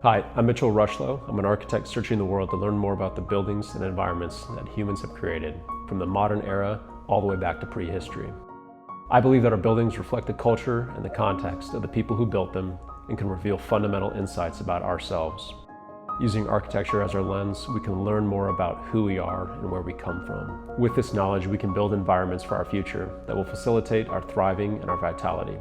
Hi, I'm Mitchell Rocheleau. I'm an architect searching the world to learn more about the buildings and environments that humans have created, from the modern era all the way back to prehistory. I believe that our buildings reflect the culture and the context of the people who built them and can reveal fundamental insights about ourselves. Using architecture as our lens, we can learn more about who we are and where we come from. With this knowledge, we can build environments for our future that will facilitate our thriving and our vitality.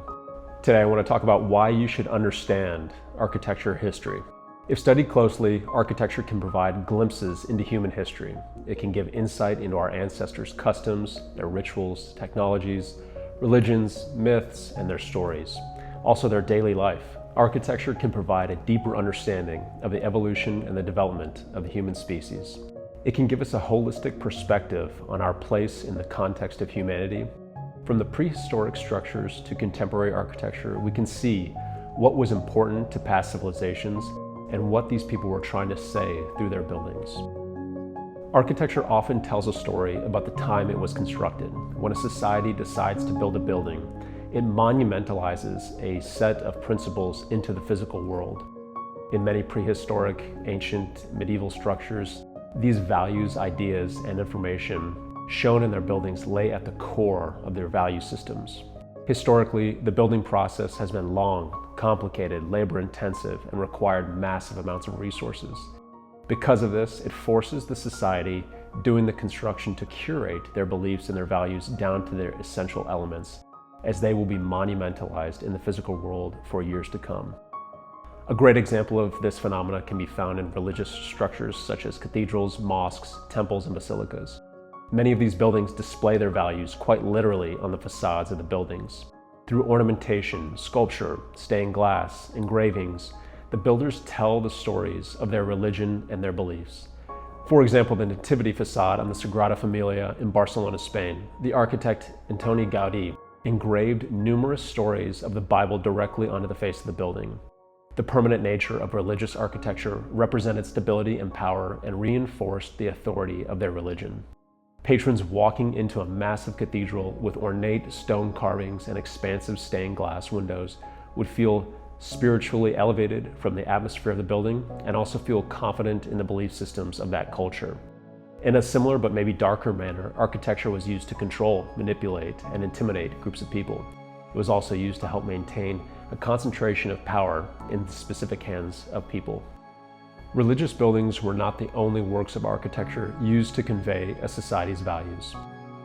Today, I want to talk about why you should understand architecture history. If studied closely, architecture can provide glimpses into human history. It can give insight into our ancestors' customs, their rituals, technologies, religions, myths, and their stories. Also their daily life. Architecture can provide a deeper understanding of the evolution and the development of the human species. It can give us a holistic perspective on our place in the context of humanity. From the prehistoric structures to contemporary architecture, we can see what was important to past civilizations and what these people were trying to say through their buildings. Architecture often tells a story about the time it was constructed. When a society decides to build a building, it monumentalizes a set of principles into the physical world. In many prehistoric, ancient, medieval structures, these values, ideas, and information shown in their buildings lay at the core of their value systems. Historically, the building process has been long, complicated, labor-intensive, and required massive amounts of resources. Because of this, it forces the society doing the construction to curate their beliefs and their values down to their essential elements, as they will be monumentalized in the physical world for years to come. A great example of this phenomena can be found in religious structures such as cathedrals, mosques, temples, and basilicas. Many of these buildings display their values quite literally on the facades of the buildings. Through ornamentation, sculpture, stained glass, engravings, the builders tell the stories of their religion and their beliefs. For example, the Nativity facade on the Sagrada Familia in Barcelona, Spain, the architect Antoni Gaudí engraved numerous stories of the Bible directly onto the face of the building. The permanent nature of religious architecture represented stability and power and reinforced the authority of their religion. Patrons walking into a massive cathedral with ornate stone carvings and expansive stained glass windows would feel spiritually elevated from the atmosphere of the building and also feel confident in the belief systems of that culture. In a similar but maybe darker manner, architecture was used to control, manipulate, and intimidate groups of people. It was also used to help maintain a concentration of power in the specific hands of people. Religious buildings were not the only works of architecture used to convey a society's values.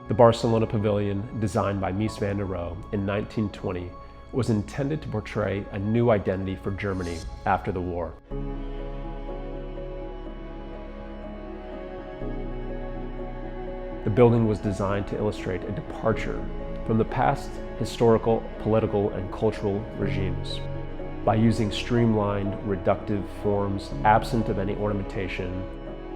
The Barcelona Pavilion, designed by Mies van der Rohe in 1920, was intended to portray a new identity for Germany after the war. The building was designed to illustrate a departure from the past historical, political, and cultural regimes. By using streamlined, reductive forms absent of any ornamentation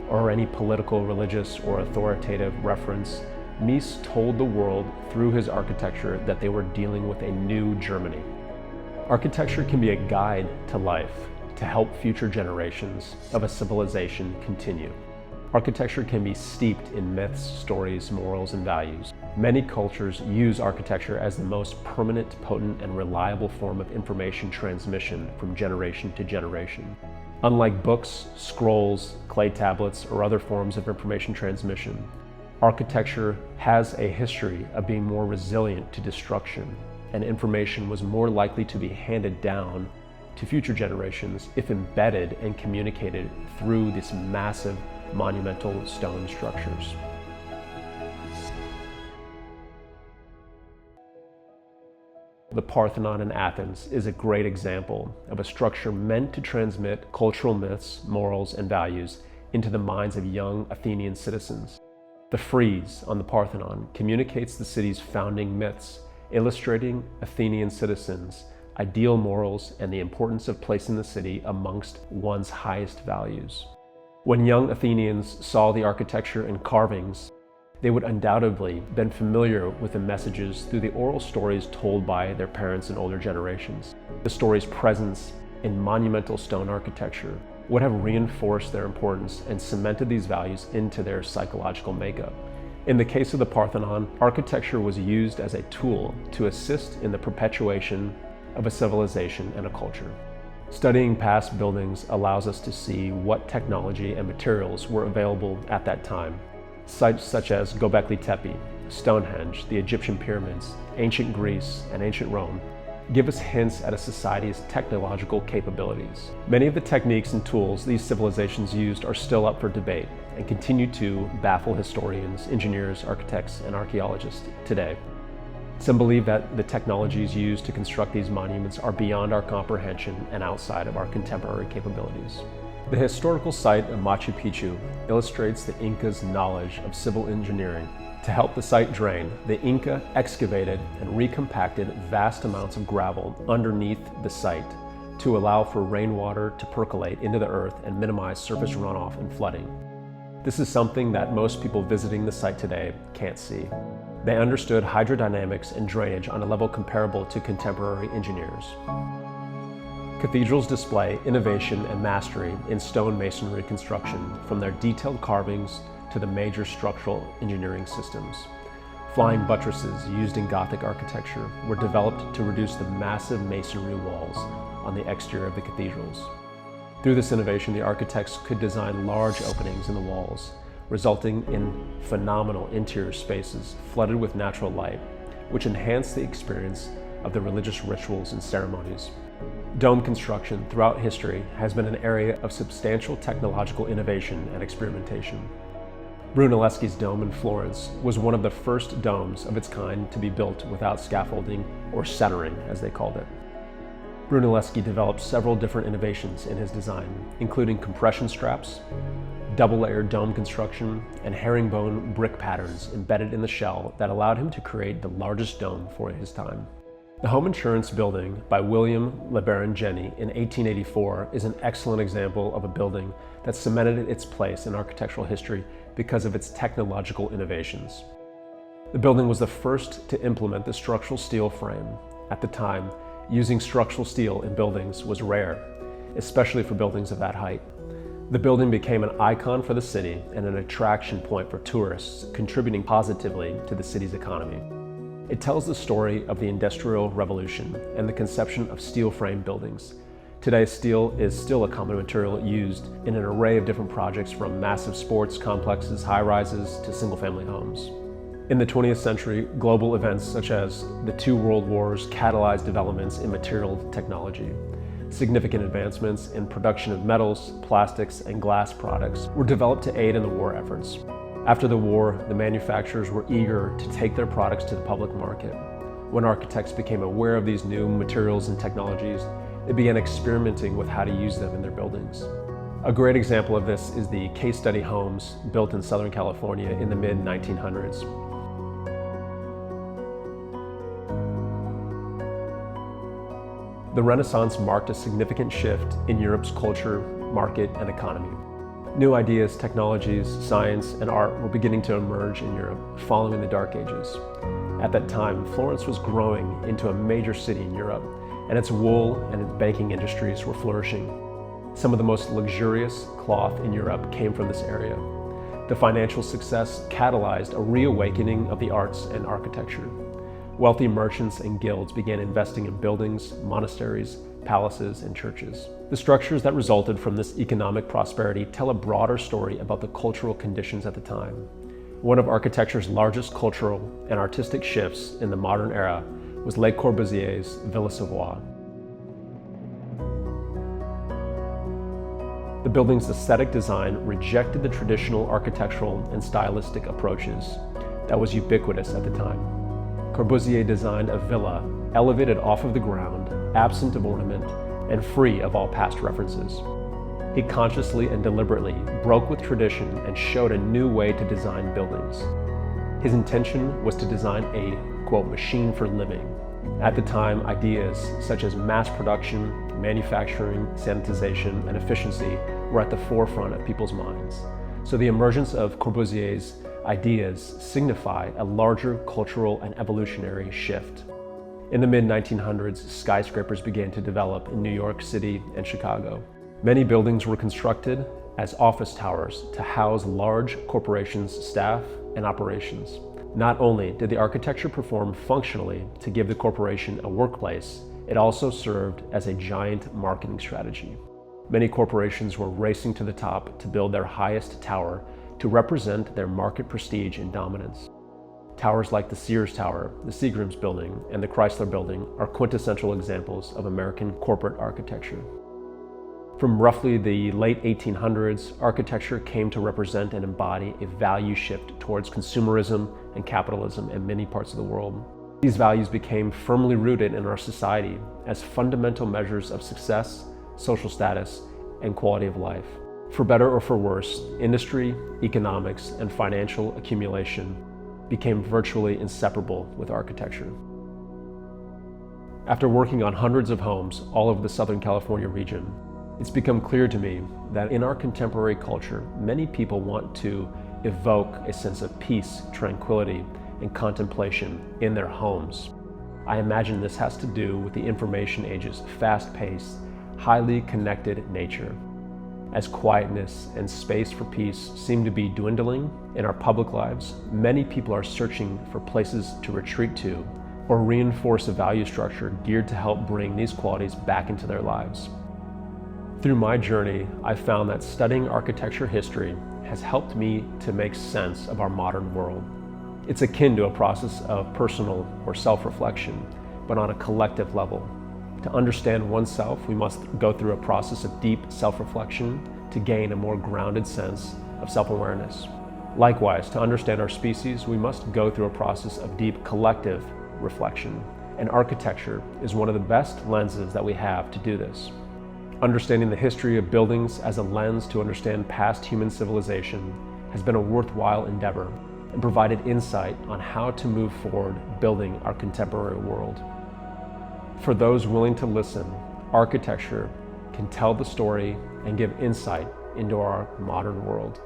or any political, religious, or authoritative reference, Mies told the world through his architecture that they were dealing with a new Germany. Architecture can be a guide to life, to help future generations of a civilization continue. Architecture can be steeped in myths, stories, morals, and values. Many cultures use architecture as the most permanent, potent, and reliable form of information transmission from generation to generation. Unlike books, scrolls, clay tablets, or other forms of information transmission, architecture has a history of being more resilient to destruction, and information was more likely to be handed down to future generations if embedded and communicated through these massive monumental stone structures. The Parthenon in Athens is a great example of a structure meant to transmit cultural myths, morals, and values into the minds of young Athenian citizens. The frieze on the Parthenon communicates the city's founding myths, illustrating Athenian citizens' ideal morals and the importance of placing the city amongst one's highest values. When young Athenians saw the architecture and carvings, they would undoubtedly have been familiar with the messages through the oral stories told by their parents and older generations. The story's presence in monumental stone architecture would have reinforced their importance and cemented these values into their psychological makeup. In the case of the Parthenon, architecture was used as a tool to assist in the perpetuation of a civilization and a culture. Studying past buildings allows us to see what technology and materials were available at that time. Sites such as Göbekli Tepe, Stonehenge, the Egyptian pyramids, ancient Greece, and ancient Rome give us hints at a society's technological capabilities. Many of the techniques and tools these civilizations used are still up for debate and continue to baffle historians, engineers, architects, and archaeologists today. Some believe that the technologies used to construct these monuments are beyond our comprehension and outside of our contemporary capabilities. The historical site of Machu Picchu illustrates the Inca's knowledge of civil engineering. To help the site drain, the Inca excavated and recompacted vast amounts of gravel underneath the site to allow for rainwater to percolate into the earth and minimize surface runoff and flooding. This is something that most people visiting the site today can't see. They understood hydrodynamics and drainage on a level comparable to contemporary engineers. Cathedrals display innovation and mastery in stone masonry construction, from their detailed carvings to the major structural engineering systems. Flying buttresses used in Gothic architecture were developed to reduce the massive masonry walls on the exterior of the cathedrals. Through this innovation, the architects could design large openings in the walls, resulting in phenomenal interior spaces flooded with natural light, which enhanced the experience of the religious rituals and ceremonies. Dome construction throughout history has been an area of substantial technological innovation and experimentation. Brunelleschi's dome in Florence was one of the first domes of its kind to be built without scaffolding, or centering as they called it. Brunelleschi developed several different innovations in his design, including compression straps, double-layered dome construction, and herringbone brick patterns embedded in the shell that allowed him to create the largest dome for his time. The Home Insurance Building by William LeBaron Jenney in 1884 is an excellent example of a building that cemented its place in architectural history because of its technological innovations. The building was the first to implement the structural steel frame. At the time, using structural steel in buildings was rare, especially for buildings of that height. The building became an icon for the city and an attraction point for tourists, contributing positively to the city's economy. It tells the story of the Industrial Revolution and the conception of steel frame buildings. Today, steel is still a common material used in an array of different projects, from massive sports complexes, high-rises, to single-family homes. In the 20th century, global events such as the two world wars catalyzed developments in material technology. Significant advancements in production of metals, plastics, and glass products were developed to aid in the war efforts. After the war, the manufacturers were eager to take their products to the public market. When architects became aware of these new materials and technologies, they began experimenting with how to use them in their buildings. A great example of this is the case study homes built in Southern California in the mid-1900s. The Renaissance marked a significant shift in Europe's culture, market, and economy. New ideas, technologies, science, and art were beginning to emerge in Europe following the Dark Ages. At that time, Florence was growing into a major city in Europe, and its wool and its banking industries were flourishing. Some of the most luxurious cloth in Europe came from this area. The financial success catalyzed a reawakening of the arts and architecture. Wealthy merchants and guilds began investing in buildings, monasteries, palaces, and churches. The structures that resulted from this economic prosperity tell a broader story about the cultural conditions at the time. One of architecture's largest cultural and artistic shifts in the modern era was Le Corbusier's Villa Savoye. The building's aesthetic design rejected the traditional architectural and stylistic approaches that was ubiquitous at the time. Corbusier designed a villa elevated off of the ground, absent of ornament, and free of all past references. He consciously and deliberately broke with tradition and showed a new way to design buildings. His intention was to design a, quote, machine for living. At the time, ideas such as mass production, manufacturing, sanitization, and efficiency were at the forefront of people's minds. So the emergence of Corbusier's ideas signify a larger cultural and evolutionary shift. In the mid-1900s, skyscrapers began to develop in New York City and Chicago. Many buildings were constructed as office towers to house large corporations' staff and operations. Not only did the architecture perform functionally to give the corporation a workplace, it also served as a giant marketing strategy. Many corporations were racing to the top to build their highest tower to represent their market prestige and dominance. Towers like the Sears Tower, the Seagram's Building, and the Chrysler Building are quintessential examples of American corporate architecture. From roughly the late 1800s, architecture came to represent and embody a value shift towards consumerism and capitalism in many parts of the world. These values became firmly rooted in our society as fundamental measures of success, social status, and quality of life. For better or for worse, industry, economics, and financial accumulation became virtually inseparable with architecture. After working on hundreds of homes all over the Southern California region, it's become clear to me that in our contemporary culture, many people want to evoke a sense of peace, tranquility, and contemplation in their homes. I imagine this has to do with the information age's fast-paced, highly connected nature. As quietness and space for peace seem to be dwindling in our public lives, many people are searching for places to retreat to or reinforce a value structure geared to help bring these qualities back into their lives. Through my journey, I've found that studying architecture history has helped me to make sense of our modern world. It's akin to a process of personal or self-reflection, but on a collective level. To understand oneself, we must go through a process of deep self-reflection to gain a more grounded sense of self-awareness. Likewise, to understand our species, we must go through a process of deep collective reflection, and architecture is one of the best lenses that we have to do this. Understanding the history of buildings as a lens to understand past human civilization has been a worthwhile endeavor and provided insight on how to move forward building our contemporary world. For those willing to listen, architecture can tell the story and give insight into our modern world.